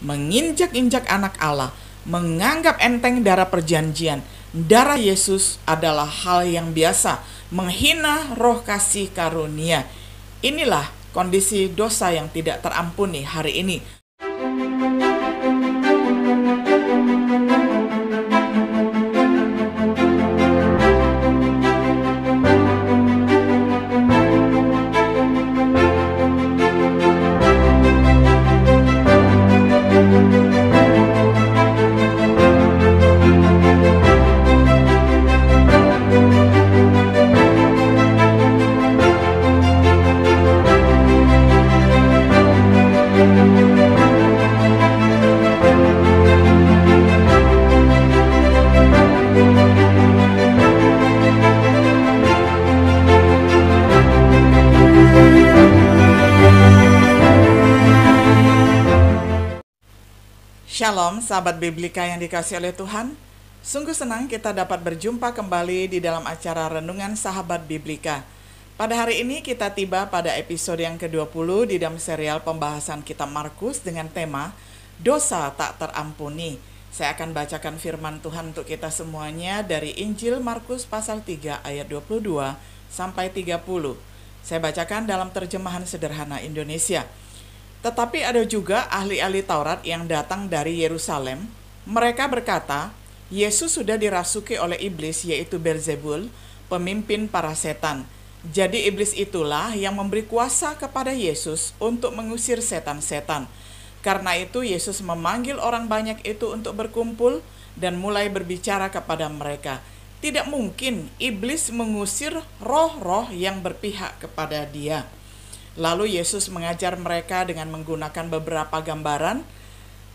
menginjak-injak anak Allah, menganggap enteng darah perjanjian, darah Yesus adalah hal yang biasa, menghina roh kasih karunia. Inilah kondisi dosa yang tidak terampuni hari ini. Shalom sahabat Biblika yang dikasihi oleh Tuhan. Sungguh senang kita dapat berjumpa kembali di dalam acara Renungan Sahabat Biblika. Pada hari ini kita tiba pada episode yang ke-20 di dalam serial pembahasan kitab Markus dengan tema Dosa Tak Terampuni. Saya akan bacakan firman Tuhan untuk kita semuanya dari Injil Markus pasal 3 ayat 22 sampai 30. Saya bacakan dalam terjemahan sederhana Indonesia. Tetapi ada juga ahli-ahli Taurat yang datang dari Yerusalem. Mereka berkata, Yesus sudah dirasuki oleh iblis, yaitu Beelzebul, pemimpin para setan. Jadi iblis itulah yang memberi kuasa kepada Yesus untuk mengusir setan-setan. Karena itu Yesus memanggil orang banyak itu untuk berkumpul dan mulai berbicara kepada mereka. Tidak mungkin iblis mengusir roh-roh yang berpihak kepada dia. Lalu Yesus mengajar mereka dengan menggunakan beberapa gambaran.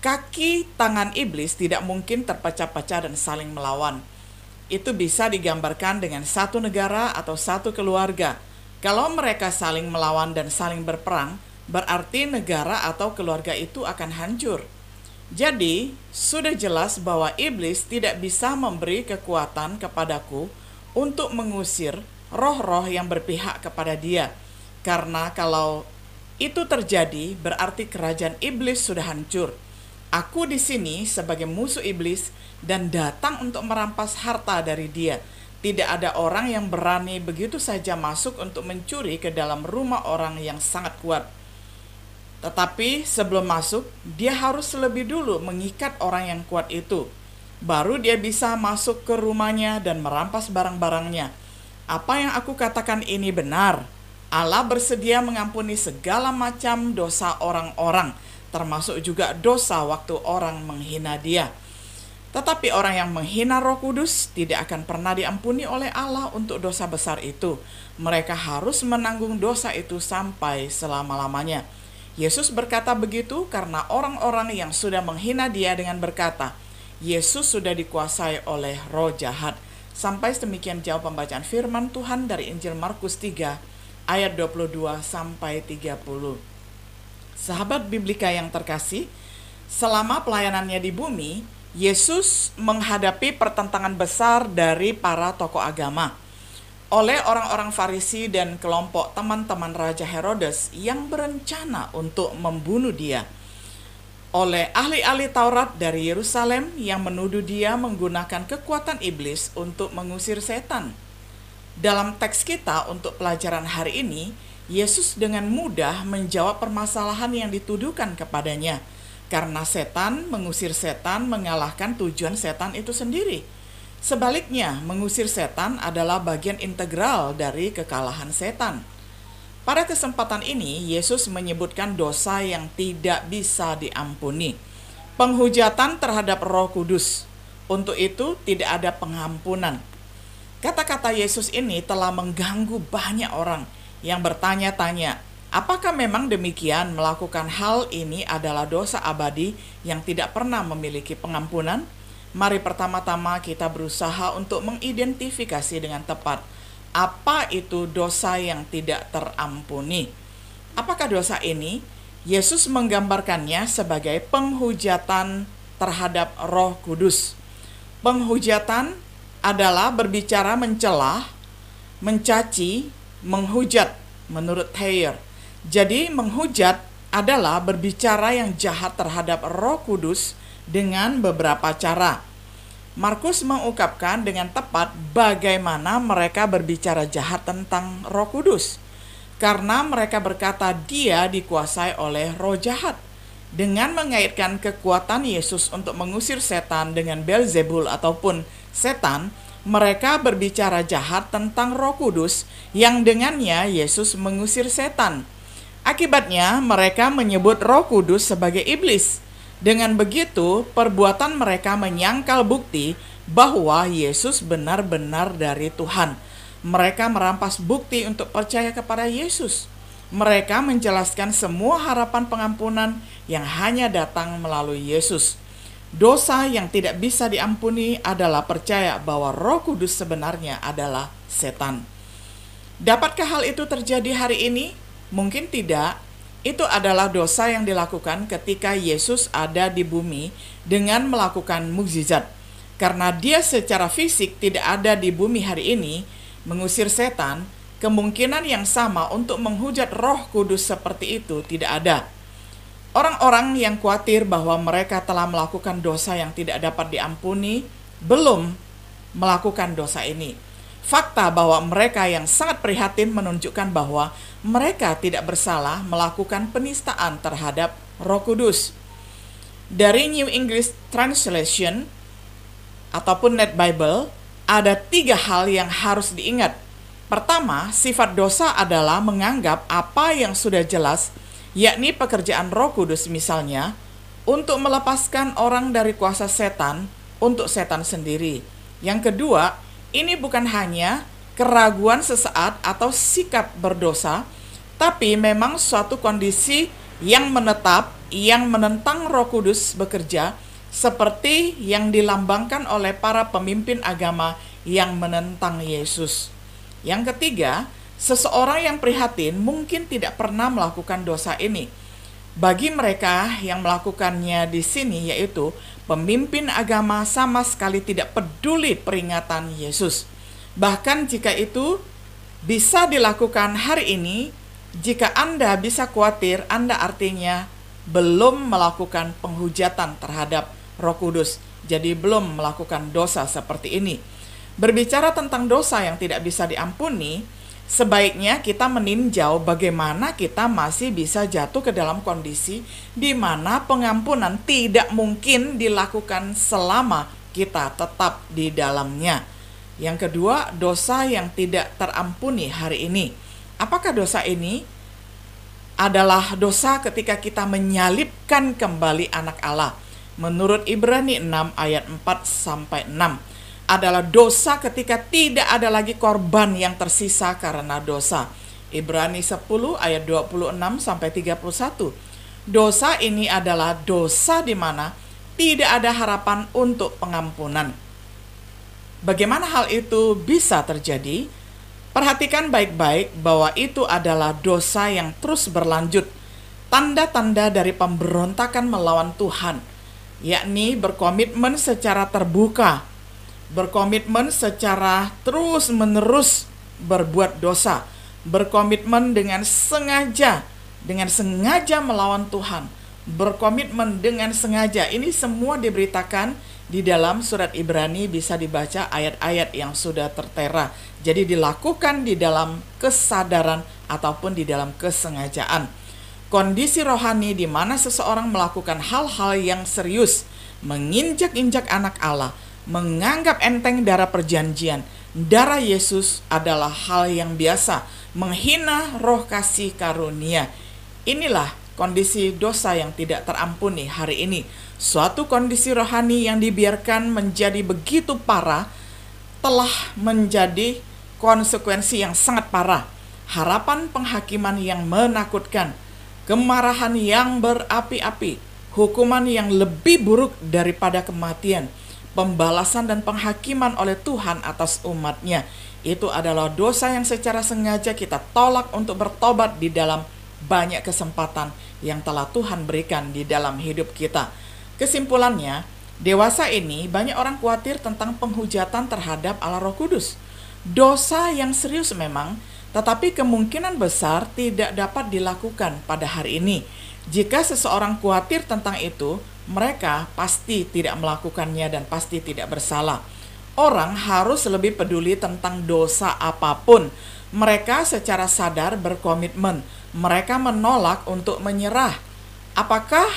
Kaki tangan iblis tidak mungkin terpecah-pecah dan saling melawan. Itu bisa digambarkan dengan satu negara atau satu keluarga. Kalau mereka saling melawan dan saling berperang, berarti negara atau keluarga itu akan hancur. Jadi, sudah jelas bahwa iblis tidak bisa memberi kekuatan kepadaku untuk mengusir roh-roh yang berpihak kepada dia. Karena kalau itu terjadi, berarti kerajaan iblis sudah hancur. Aku di sini sebagai musuh iblis dan datang untuk merampas harta dari dia. Tidak ada orang yang berani begitu saja masuk untuk mencuri ke dalam rumah orang yang sangat kuat. Tetapi sebelum masuk, dia harus lebih dulu mengikat orang yang kuat itu. Baru dia bisa masuk ke rumahnya dan merampas barang-barangnya. Apa yang aku katakan ini benar. Allah bersedia mengampuni segala macam dosa orang-orang, termasuk juga dosa waktu orang menghina dia. Tetapi orang yang menghina Roh Kudus tidak akan pernah diampuni oleh Allah untuk dosa besar itu. Mereka harus menanggung dosa itu sampai selama-lamanya. Yesus berkata begitu karena orang-orang yang sudah menghina dia dengan berkata, Yesus sudah dikuasai oleh roh jahat. Sampai demikian jauh pembacaan firman Tuhan dari Injil Markus 3 ayat 22 sampai 30. Sahabat Biblika yang terkasih, selama pelayanannya di bumi, Yesus menghadapi pertentangan besar dari para tokoh agama oleh orang-orang Farisi dan kelompok teman-teman Raja Herodes yang berencana untuk membunuh dia. Oleh ahli-ahli Taurat dari Yerusalem yang menuduh dia menggunakan kekuatan iblis untuk mengusir setan. Dalam teks kita untuk pelajaran hari ini, Yesus dengan mudah menjawab permasalahan yang dituduhkan kepadanya. Karena setan mengusir setan mengalahkan tujuan setan itu sendiri. Sebaliknya, mengusir setan adalah bagian integral dari kekalahan setan. Pada kesempatan ini, Yesus menyebutkan dosa yang tidak bisa diampuni. Penghujatan terhadap Roh Kudus. Untuk itu tidak ada pengampunan. Kata-kata Yesus ini telah mengganggu banyak orang yang bertanya-tanya, apakah memang demikian melakukan hal ini adalah dosa abadi yang tidak pernah memiliki pengampunan? Mari pertama-tama kita berusaha untuk mengidentifikasi dengan tepat apa itu dosa yang tidak terampuni. Apakah dosa ini? Yesus menggambarkannya sebagai penghujatan terhadap Roh Kudus. Penghujatan adalah berbicara mencela, mencaci, menghujat menurut Thayer. Jadi menghujat adalah berbicara yang jahat terhadap Roh Kudus dengan beberapa cara. Markus mengungkapkan dengan tepat bagaimana mereka berbicara jahat tentang Roh Kudus, karena mereka berkata dia dikuasai oleh roh jahat, dengan mengaitkan kekuatan Yesus untuk mengusir setan dengan Beelzebul ataupun setan. Mereka berbicara jahat tentang Roh Kudus yang dengannya Yesus mengusir setan. Akibatnya mereka menyebut Roh Kudus sebagai iblis. Dengan begitu, perbuatan mereka menyangkal bukti bahwa Yesus benar-benar dari Tuhan. Mereka merampas bukti untuk percaya kepada Yesus. Mereka menjelaskan semua harapan pengampunan yang hanya datang melalui Yesus. Dosa yang tidak bisa diampuni adalah percaya bahwa Roh Kudus sebenarnya adalah setan. Dapatkah hal itu terjadi hari ini? Mungkin tidak. Itu adalah dosa yang dilakukan ketika Yesus ada di bumi dengan melakukan mukjizat. Karena dia secara fisik tidak ada di bumi hari ini mengusir setan, kemungkinan yang sama untuk menghujat Roh Kudus seperti itu tidak ada. Orang-orang yang khawatir bahwa mereka telah melakukan dosa yang tidak dapat diampuni belum melakukan dosa ini. Fakta bahwa mereka yang sangat prihatin menunjukkan bahwa mereka tidak bersalah melakukan penistaan terhadap Roh Kudus. Dari New English Translation ataupun Net Bible, ada 3 hal yang harus diingat. Pertama, sifat dosa adalah menganggap apa yang sudah jelas, yakni pekerjaan Roh Kudus misalnya, untuk melepaskan orang dari kuasa setan untuk setan sendiri. Yang kedua, ini bukan hanya keraguan sesaat atau sikap berdosa, tapi memang suatu kondisi yang menetap, yang menentang Roh Kudus bekerja, seperti yang dilambangkan oleh para pemimpin agama yang menentang Yesus. Yang ketiga, seseorang yang prihatin mungkin tidak pernah melakukan dosa ini. Bagi mereka yang melakukannya di sini, yaitu pemimpin agama, sama sekali tidak peduli peringatan Yesus. Bahkan jika itu bisa dilakukan hari ini, jika Anda bisa khawatir, Anda artinya belum melakukan penghujatan terhadap Roh Kudus, jadi belum melakukan dosa seperti ini. Berbicara tentang dosa yang tidak bisa diampuni, sebaiknya kita meninjau bagaimana kita masih bisa jatuh ke dalam kondisi di mana pengampunan tidak mungkin dilakukan selama kita tetap di dalamnya. Yang kedua, dosa yang tidak terampuni hari ini. Apakah dosa ini? Adalah dosa ketika kita menyalibkan kembali anak Allah. Menurut Ibrani 6 ayat 4-6. Adalah dosa ketika tidak ada lagi korban yang tersisa karena dosa. Ibrani 10 ayat 26-31. Dosa ini adalah dosa di mana tidak ada harapan untuk pengampunan. Bagaimana hal itu bisa terjadi? Perhatikan baik-baik bahwa itu adalah dosa yang terus berlanjut. Tanda-tanda dari pemberontakan melawan Tuhan, yakni berkomitmen secara terbuka, berkomitmen secara terus-menerus berbuat dosa, berkomitmen dengan sengaja melawan Tuhan, berkomitmen dengan sengaja. Ini semua diberitakan di dalam surat Ibrani, bisa dibaca ayat-ayat yang sudah tertera. Jadi dilakukan di dalam kesadaran ataupun di dalam kesengajaan. Kondisi rohani di mana seseorang melakukan hal-hal yang serius, menginjak-injak anak Allah, menganggap enteng darah perjanjian, darah Yesus adalah hal yang biasa, menghina roh kasih karunia. Inilah kondisi dosa yang tidak terampuni hari ini. Suatu kondisi rohani yang dibiarkan menjadi begitu parah telah menjadi konsekuensi yang sangat parah. Harapan penghakiman yang menakutkan, kemarahan yang berapi-api, hukuman yang lebih buruk daripada kematian, pembalasan dan penghakiman oleh Tuhan atas umatnya. Itu adalah dosa yang secara sengaja kita tolak untuk bertobat di dalam banyak kesempatan yang telah Tuhan berikan di dalam hidup kita. Kesimpulannya, dewasa ini banyak orang khawatir tentang penghujatan terhadap Allah Roh Kudus. Dosa yang serius memang, tetapi kemungkinan besar tidak dapat dilakukan pada hari ini. Jika seseorang khawatir tentang itu, mereka pasti tidak melakukannya dan pasti tidak bersalah. Orang harus lebih peduli tentang dosa apapun. Mereka secara sadar berkomitmen. Mereka menolak untuk menyerah. Apakah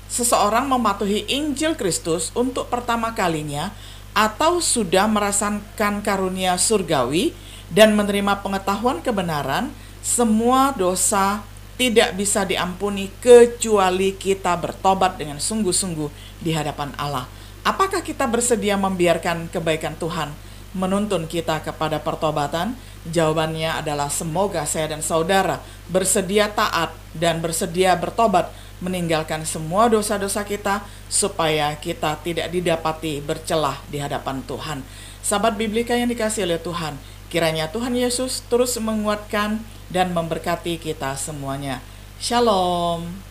seseorang mematuhi Injil Kristus untuk pertama kalinya atau sudah merasakan karunia surgawi dan menerima pengetahuan kebenaran, semua dosa tidak bisa diampuni kecuali kita bertobat dengan sungguh-sungguh di hadapan Allah. Apakah kita bersedia membiarkan kebaikan Tuhan menuntun kita kepada pertobatan? Jawabannya adalah semoga saya dan saudara bersedia taat dan bersedia bertobat, meninggalkan semua dosa-dosa kita supaya kita tidak didapati bercelah di hadapan Tuhan. Sahabat Biblika yang dikasihi oleh Tuhan, kiranya Tuhan Yesus terus menguatkan dan memberkati kita semuanya. Shalom.